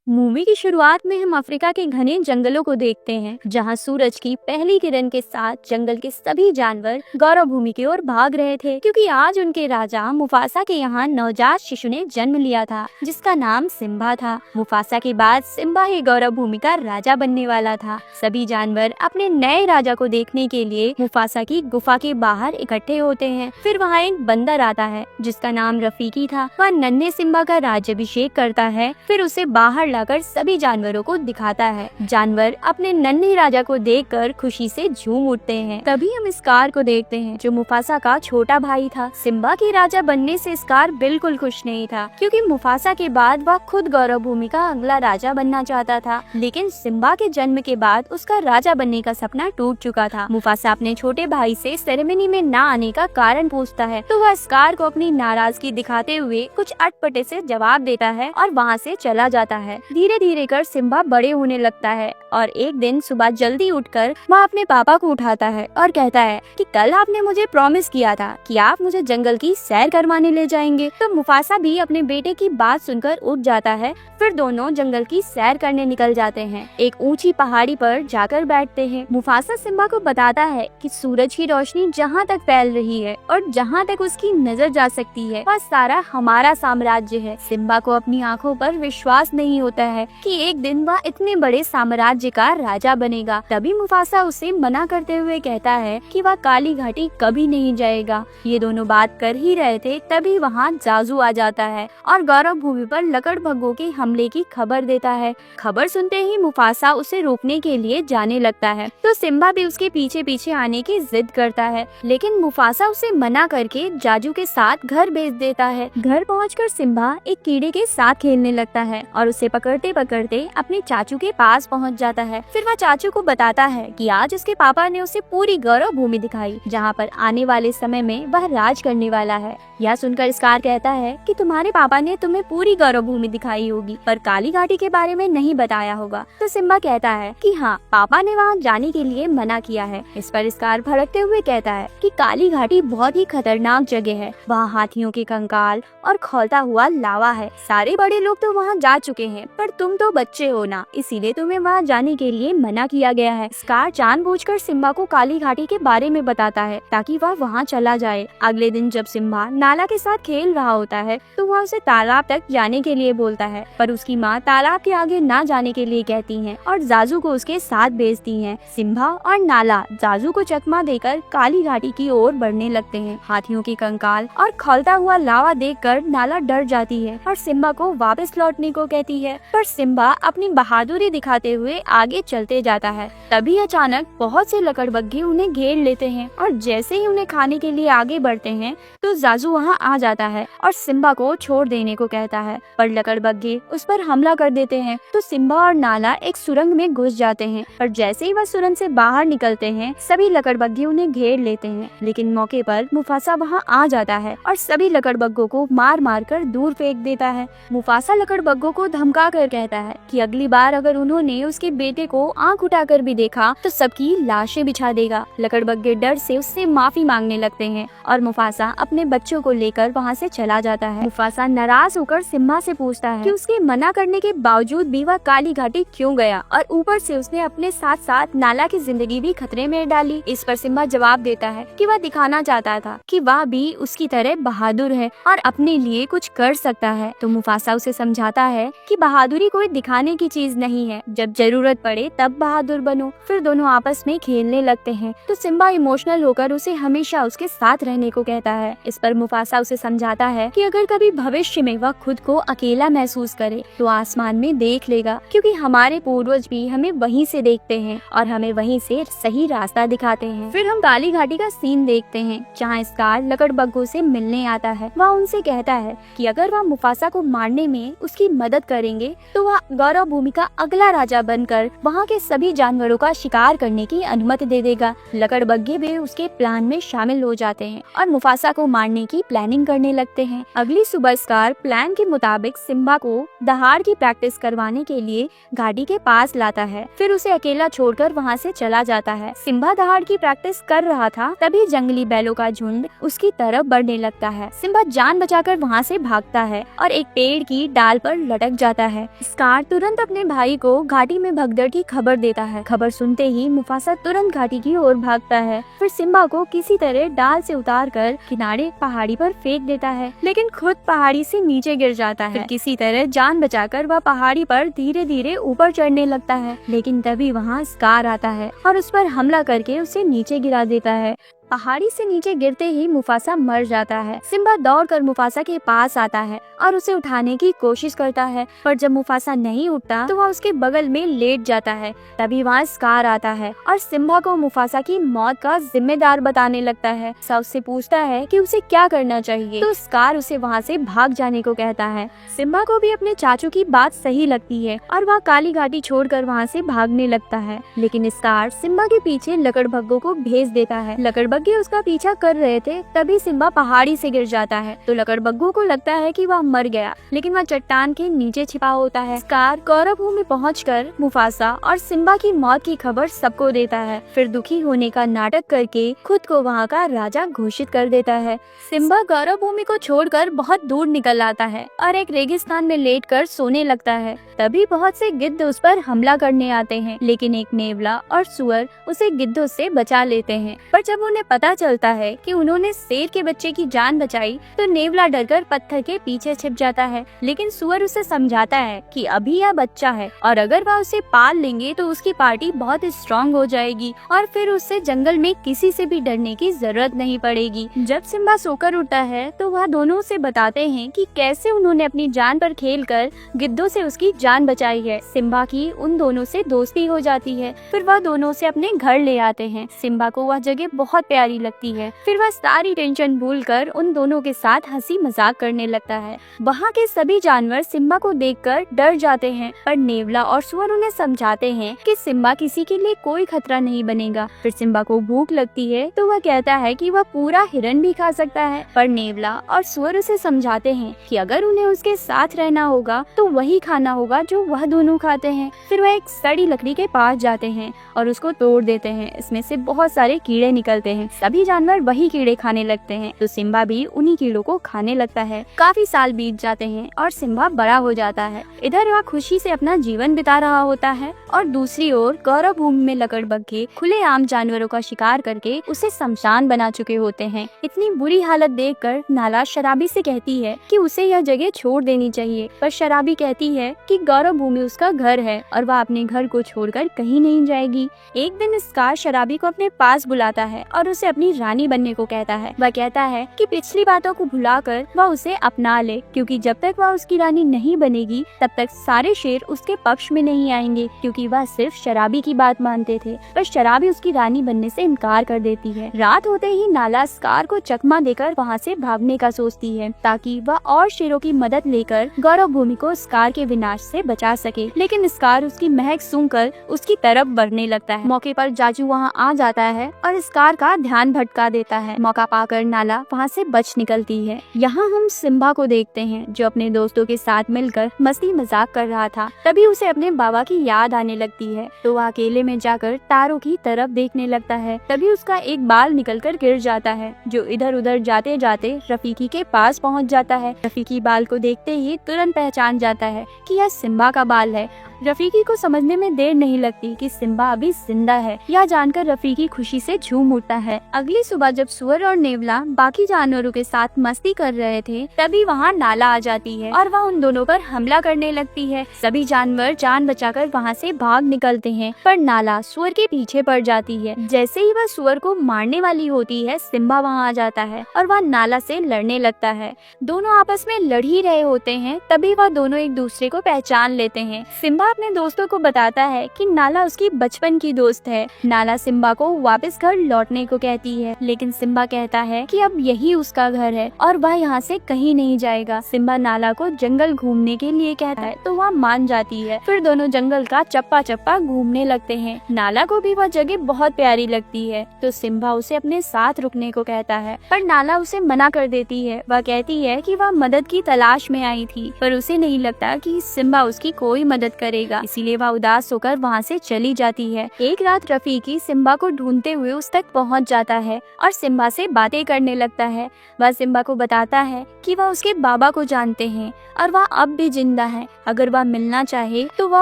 Movie की शुरुआत में हम अफ्रीका के घने जंगलों को देखते हैं, जहां सूरज की पहली किरण के साथ जंगल के सभी जानवर गौरव भूमि की ओर भाग रहे थे, क्योंकि आज उनके राजा मुफासा के यहाँ नवजात शिशु ने जन्म लिया था, जिसका नाम सिम्बा था। मुफासा के बाद सिम्बा ही गौरव भूमि का राजा बनने वाला था। सभी जानवर अपने नए राजा को देखने के लिए मुफासा की गुफा के बाहर इकट्ठे होते हैं। फिर वहाँ एक बंदर आता है, जिसका नाम रफीकी था। वह नन्हे सिम्बा का राज्याभिषेक करता है, फिर उसे बाहर लाकर सभी जानवरों को दिखाता है। जानवर अपने नन्हे राजा को देखकर खुशी से झूम उठते हैं। तभी हम स्कार को देखते हैं, जो मुफासा का छोटा भाई था। सिम्बा के राजा बनने से स्कार बिल्कुल खुश नहीं था, क्योंकि मुफासा के बाद वह खुद गौरव भूमि का अगला राजा बनना चाहता था। लेकिन सिम्बा के जन्म के बाद उसका राजा बनने का सपना टूट चुका था। मुफासा अपने छोटे भाई से सेरेमनी में न आने का कारण पूछता है, तो वह स्कार को अपनी नाराजगी दिखाते हुए कुछ अटपटे से जवाब देता है और वहाँ से चला जाता है। धीरे धीरे कर सिम्बा बड़े होने लगता है और एक दिन सुबह जल्दी उठकर वह अपने पापा को उठाता है और कहता है कि कल आपने मुझे प्रॉमिस किया था कि आप मुझे जंगल की सैर करवाने ले जाएंगे। तो मुफासा भी अपने बेटे की बात सुनकर उठ जाता है। फिर दोनों जंगल की सैर करने निकल जाते हैं। एक ऊंची पहाड़ी पर जाकर बैठते हैं। मुफासा सिम्बा को बताता है कि सूरज की रोशनी जहाँ तक फैल रही है और जहाँ तक उसकी नजर जा सकती है, वह सारा हमारा साम्राज्य है। सिम्बा को अपनी आँखों पर विश्वास नहीं होता है कि एक दिन वह इतने बड़े साम्राज्य का राजा बनेगा। तभी मुफासा उसे मना करते हुए कहता है कि वह काली घाटी कभी नहीं जाएगा। ये दोनों बात कर ही रहे थे, तभी वहाँ जाजू आ जाता है और गौरव भूमि पर लकड़बग्घों के हमले की खबर देता है। खबर सुनते ही मुफासा उसे रोकने के लिए जाने लगता है, तो सिम्बा भी उसके पीछे पीछे आने की जिद करता है। लेकिन मुफासा उसे मना करके जाजू के साथ घर भेज देता है। घर पहुंचकर सिम्बा एक कीड़े के साथ खेलने लगता है और उसे पकड़ते पकड़ते अपने चाचू के पास पहुंच जाता है। फिर वह चाचू को बताता है कि आज उसके पापा ने उसे पूरी गौरव भूमि दिखाई, जहां पर आने वाले समय में वह राज करने वाला है। यह सुनकर स्कार कहता है कि तुम्हारे पापा ने तुम्हें पूरी गौरव भूमि दिखाई होगी, पर काली घाटी के बारे में नहीं बताया होगा। तो सिम्बा कहता है कि हाँ, पापा ने वहाँ जाने के लिए मना किया है। इस पर स्कार भड़कते हुए कहता है कि काली घाटी बहुत ही खतरनाक जगह है। वहाँ हाथियों के कंकाल और खौलता हुआ लावा है। सारे बड़े लोग तो वहाँ जा चुके हैं, पर तुम तो बच्चे हो ना, इसीलिए तुम्हें वहाँ जाने के लिए मना किया गया है। स्कार जानबूझकर सिम्बा को काली घाटी के बारे में बताता है ताकि वह वहाँ चला जाए। अगले दिन जब सिम्बा नाला के साथ खेल रहा होता है, तो वह उसे तालाब तक जाने के लिए बोलता है, पर उसकी माँ तालाब के आगे ना जाने के लिए कहती है और जाजू को उसके साथ भेजती है। सिम्बा और नाला जाजू को चकमा देकर काली घाटी की ओर बढ़ने लगते हैं। हाथियों के कंकाल और खौलता हुआ लावा देखकर नाला डर जाती है और सिम्बा को वापस लौटने को कहती है, पर सिम्बा अपनी बहादुरी दिखाते हुए आगे चलते जाता है। तभी अचानक बहुत से लकड़बग्घे उन्हें घेर लेते हैं और जैसे ही उन्हें खाने के लिए आगे बढ़ते हैं, तो जाजू वहाँ आ जाता है और सिम्बा को छोड़ देने को कहता है, पर लकड़बग्घे उस पर हमला कर देते हैं। तो सिम्बा और नाला एक सुरंग में घुस जाते हैं, पर जैसे ही वह सुरंग से बाहर निकलते हैं, सभी लकड़बग्घे उन्हें घेर लेते हैं। लेकिन मौके पर मुफासा वहाँ आ जाता है और सभी लकड़बग्घों को मार मार कर दूर फेंक देता है। मुफासा लकड़बग्घों को धमका कर कहता है कि अगली बार अगर उन्होंने उसके बेटे को आंख उठाकर भी देखा, तो सबकी लाशें बिछा देगा। लकड़बग्घे डर से उससे माफी मांगने लगते हैं और मुफासा अपने बच्चों को लेकर वहाँ से चला जाता है। मुफासा नाराज होकर सिम्बा से पूछता है कि उसके मना करने के बावजूद भी वह काली घाटी क्यों गया और ऊपर से उसने अपने साथ साथ नाला की जिंदगी भी खतरे में डाली। इस पर सिम्बा जवाब देता है कि वह दिखाना चाहता था कि वह भी उसकी तरह बहादुर है और अपने लिए कुछ कर सकता है। तो मुफासा उसे समझाता है कि बहादुरी कोई दिखाने की चीज नहीं है, जब जरूरत पड़े तब बहादुर बनो। फिर दोनों आपस में खेलने लगते हैं, तो सिम्बा इमोशनल होकर उसे हमेशा उसके साथ रहने को कहता है। इस पर मुफासा उसे समझाता है कि अगर कभी भविष्य में वह खुद को अकेला महसूस करे, तो आसमान में देख लेगा, क्योंकि हमारे पूर्वज भी हमें वहीं से देखते हैं और हमें वहीं से सही रास्ता दिखाते हैं। फिर हम काली घाटी का सीन देखते हैं, जहाँ स्कार लकड़बग्घों से मिलने आता है। वह उनसे कहता है कि अगर वह मुफासा को मारने में उसकी मदद करेंगे, तो वह गौरव भूमि का अगला राजा बनकर वहाँ के सभी जानवरों का शिकार करने की अनुमति दे देगा। लकड़बग्घे भी उसके प्लान में शामिल हो जाते हैं और मुफासा को मारने की प्लानिंग करने लगते हैं। अगली सुबह स्कार प्लान के मुताबिक सिम्बा को दहाड़ की प्रैक्टिस करवाने के लिए घाटी के पास लाता है, फिर उसे अकेला छोड़कर वहाँ से चला जाता है। सिम्बा दहाड़ की प्रैक्टिस कर रहा था, तभी जंगली बैलों का झुंड उसकी तरफ बढ़ने लगता है। सिम्बा जान बचाकर वहाँ से भागता है और एक पेड़ की डाल पर लटक जाता है। स्कार तुरंत अपने भाई को घाटी में भगदड़ की खबर देता है। खबर सुनते ही मुफासा तुरंत घाटी की ओर भागता है। फिर सिम्बा को किसी तरह डाल से उतारकर किनारे पहाड़ी पर फेंक देता है, लेकिन खुद पहाड़ी से नीचे गिर जाता है। किसी तरह जान बचाकर वह पहाड़ी पर धीरे धीरे ऊपर चढ़ने लगता है, लेकिन तभी वहाँ स्कार आता है और उस पर हमला करके उसे नीचे गिरा देता है। पहाड़ी से नीचे गिरते ही मुफासा मर जाता है। सिम्बा दौड़कर मुफासा के पास आता है और उसे उठाने की कोशिश करता है, पर जब मुफासा नहीं उठता तो वह उसके बगल में लेट जाता है। तभी वहाँ स्कार आता है और सिम्बा को मुफासा की मौत का जिम्मेदार बताने लगता है। सब उससे पूछता है कि उसे क्या करना चाहिए, तो स्कार उसे वहाँ से भाग जाने को कहता है। सिम्बा को भी अपने चाचू की बात सही लगती है और वह काली घाटी छोड़कर वहाँ से भागने लगता है, लेकिन स्कार सिम्बा के पीछे लकड़बग्गों को भेज देता है। लकड़बग्गे उसका पीछा कर रहे थे, तभी सिम्बा पहाड़ी से गिर जाता है तो लकड़बग्गों को लगता है कि वह मर गया, लेकिन वह चट्टान के नीचे छिपा होता है। स्कार गौरव भूमि पहुंचकर मुफासा और सिम्बा की मौत की खबर सबको देता है। फिर दुखी होने का नाटक करके खुद को वहाँ का राजा घोषित कर देता है। सिम्बा गौरव भूमि को छोड़कर बहुत दूर निकल आता है और एक रेगिस्तान में लेटकर सोने लगता है। तभी बहुत से गिद्ध उस पर हमला करने आते हैं, लेकिन एक नेवला और सुअर उसे गिद्धों से बचा लेते हैं। पर जब उन्हें पता चलता है कि उन्होंने शेर के बच्चे की जान बचाई तो नेवला डरकर पत्थर के पीछे छिप जाता है, लेकिन सुअर उसे समझाता है कि अभी यह बच्चा है और अगर वह उसे पाल लेंगे तो उसकी पार्टी बहुत स्ट्रांग हो जाएगी और फिर उससे जंगल में किसी से भी डरने की जरूरत नहीं पड़ेगी। जब सिम्बा सोकर उठता है तो वह दोनों से बताते हैं कि कैसे उन्होंने अपनी जान पर खेलकर गिद्धों से उसकी जान बचाई है। सिम्बा की उन दोनों से दोस्ती हो जाती है। फिर वह दोनों से अपने घर ले आते हैं। सिम्बा को वह जगह बहुत प्यारी लगती है। फिर वह सारी टेंशन भूलकर उन दोनों के साथ हंसी मजाक करने लगता है। वहाँ के सभी जानवर सिम्बा को देखकर डर जाते हैं, पर नेवला और सुअर उन्हें समझाते हैं कि सिम्बा किसी के लिए कोई खतरा नहीं बनेगा। फिर सिम्बा को भूख लगती है तो वह कहता है कि वह पूरा हिरन भी खा सकता है, पर नेवला और सुअर उसे समझाते हैं कि अगर उन्हें उसके साथ रहना होगा तो वही खाना होगा जो वह दोनों खाते हैं। फिर वह एक सड़ी लकड़ी के पास जाते हैं और उसको तोड़ देते हैं। इसमें से बहुत सारे कीड़े निकलते हैं। सभी जानवर वही कीड़े खाने लगते हैं तो सिम्बा भी उन्हीं कीड़ों को खाने लगता है। काफी साल बीत जाते हैं और सिम्बा बड़ा हो जाता है। इधर वह खुशी से अपना जीवन बिता रहा होता है और दूसरी ओर गौरव भूमि में लकड़बग्गे खुलेआम जानवरों का शिकार करके उसे शमशान बना चुके होते हैं। इतनी बुरी हालत देखकर नाला शराबी से कहती है कि उसे यह जगह छोड़ देनी चाहिए, पर शराबी कहती है कि गौरव भूमि उसका घर है और वह अपने घर को छोड़कर कहीं नहीं जाएगी। एक दिन स्कार शराबी को अपने पास बुलाता है और उसे अपनी रानी बनने को कहता है। वह कहता है कि पिछली बातों को भुलाकर वह उसे अपना ले, क्योंकि जब तक वह उसकी रानी नहीं बनेगी तब तक सारे शेर उसके पक्ष में नहीं आएंगे, क्योंकि वह सिर्फ शराबी की बात मानते थे। पर शराबी उसकी रानी बनने से इनकार कर देती है। रात होते ही नाला स्कार को चकमा देकर वहाँ से भागने का सोचती है ताकि वह और शेरों की मदद लेकर गौरव भूमि को स्कार के विनाश से बचा सके, लेकिन स्कार उसकी महक सूंघकर उसकी तरफ बढ़ने लगता है। मौके पर जाजू वहाँ आ जाता है और स्कार का ध्यान भटका देता है। मौका पाकर नाला वहाँ से बच निकलती है। यहाँ हम सिम्बा को देखते हैं जो अपने दोस्तों के साथ मिलकर मस्ती मजाक कर रहा था। तभी उसे अपने बाबा की याद आने लगती है तो वह अकेले में जाकर तारों की तरफ देखने लगता है। तभी उसका एक बाल निकलकर गिर जाता है, जो इधर उधर जाते जाते रफीकी के पास पहुँच जाता है। रफीकी बाल को देखते ही तुरंत पहचान जाता है कि यह सिम्बा का बाल है। रफीकी को समझने में देर नहीं लगती कि सिम्बा अभी जिंदा है। यह जानकर रफीकी खुशी से झूम उठता है। अगली सुबह जब सुअर और नेवला बाकी जानवरों के साथ मस्ती कर रहे थे तभी वहाँ नाला आ जाती है और वह उन दोनों पर हमला करने लगती है। सभी जानवर जान बचाकर वहाँ से भाग निकलते हैं, पर नाला सुअर के पीछे पड़ जाती है। जैसे ही वह सुअर को मारने वाली होती है सिम्बा वहाँ आ जाता है और वह नाला से लड़ने लगता है। दोनों आपस में लड़ ही रहे होते हैं, तभी वह दोनों एक दूसरे को पहचान लेते हैं। सिम्बा अपने दोस्तों को बताता है कि नाला उसकी बचपन की दोस्त है। नाला सिम्बा को वापस घर लौटने को कहती है, लेकिन सिम्बा कहता है कि अब यही उसका घर है और वह यहाँ से कहीं नहीं जाएगा। सिम्बा नाला को जंगल घूमने के लिए कहता है तो वह मान जाती है। फिर दोनों जंगल का चप्पा चप्पा घूमने लगते हैं। नाला को भी वह जगह बहुत प्यारी लगती है तो सिम्बा उसे अपने साथ रुकने को कहता है, पर नाला उसे मना कर देती है। वह कहती है कि वह मदद की तलाश में आई थी, पर उसे नहीं लगता कि सिम्बा उसकी कोई मदद करेगा, इसीलिए वह उदास होकर वहाँ से चली जाती है। एक रात रफीकी सिम्बा को ढूंढते हुए उस तक पहुँच जाता है और सिम्बा से बातें करने लगता है। वह सिम्बा को बताता है कि वह उसके बाबा को जानते हैं और वह अब भी जिंदा है। अगर वह मिलना चाहे तो वह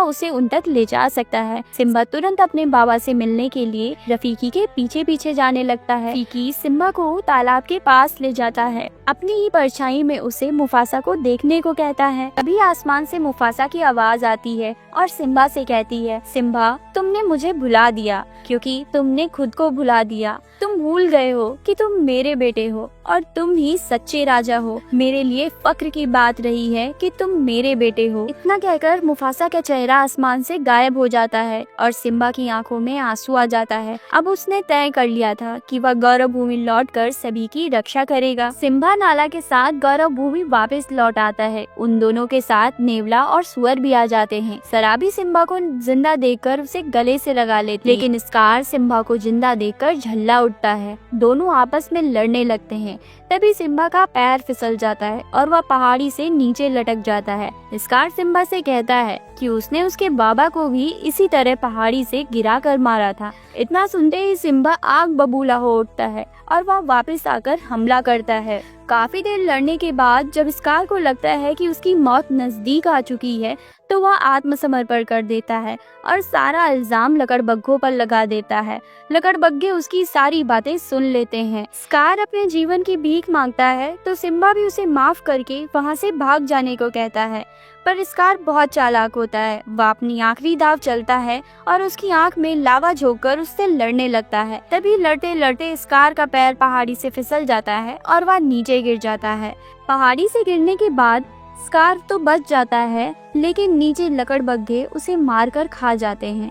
उसे उन तक ले जा सकता है। सिम्बा तुरंत अपने बाबा से मिलने के लिए रफीकी के पीछे पीछे जाने लगता है। रफीकी सिम्बा को तालाब के पास ले जाता है। अपनी ही परछाई में उसे मुफासा को देखने को कहता है। अभी आसमान से मुफासा की आवाज आती है और सिम्बा से कहती है, सिम्बा तुमने मुझे भुला दिया क्योंकि तुमने खुद को भुला दिया। तुम भूल गए हो कि तुम मेरे बेटे हो और तुम ही सच्चे राजा हो। मेरे लिए फक्र की बात रही है कि तुम मेरे बेटे हो। इतना कहकर मुफासा का चेहरा आसमान से गायब हो जाता है और सिम्बा की आंखों में आंसू आ जाता है। अब उसने तय कर लिया था कि वह गौरव भूमि लौटकर सभी की रक्षा करेगा। सिम्बा नाला के साथ गौरव भूमि वापस लौट आता है। उन दोनों के साथ नेवला और सुअर भी आ जाते हैं। शराबी सिम्बा को जिंदा देखकर उसे गले से लगा लेते, लेकिन स्कार सिम्बा को जिंदा देखकर झल्ला उठता है। दोनों आपस में लड़ने लगते हैं। तभी सिम्बा का पैर फिसल जाता है और वह पहाड़ी से नीचे लटक जाता है। स्कार सिम्बा से कहता है कि उसने उसके बाबा को भी इसी तरह पहाड़ी से गिरा कर मारा था। इतना सुनते ही सिम्बा आग बबूला हो उठता है और वह वापस आकर हमला करता है। काफी देर लड़ने के बाद जब स्कार को लगता है कि उसकी मौत नजदीक आ चुकी है तो वह आत्मसमर्पण कर देता है और सारा इल्जाम लकड़बग्घों पर लगा देता है। लकड़बग्घे उसकी सारी बातें सुन लेते हैं। स्कार अपने जीवन की भीख मांगता है तो सिम्बा भी उसे माफ करके वहां से भाग जाने को कहता है, पर स्कार बहुत चालाक होता है। वह अपनी आखिरी दाव चलता है और उसकी आंख में लावा झोंककर उससे लड़ने लगता है। तभी लड़ते लड़ते स्कार का पैर पहाड़ी से फिसल जाता है और वह नीचे गिर जाता है। पहाड़ी से गिरने के बाद स्कार तो बच जाता है, लेकिन नीचे लकड़बग्घे उसे मारकर खा जाते हैं।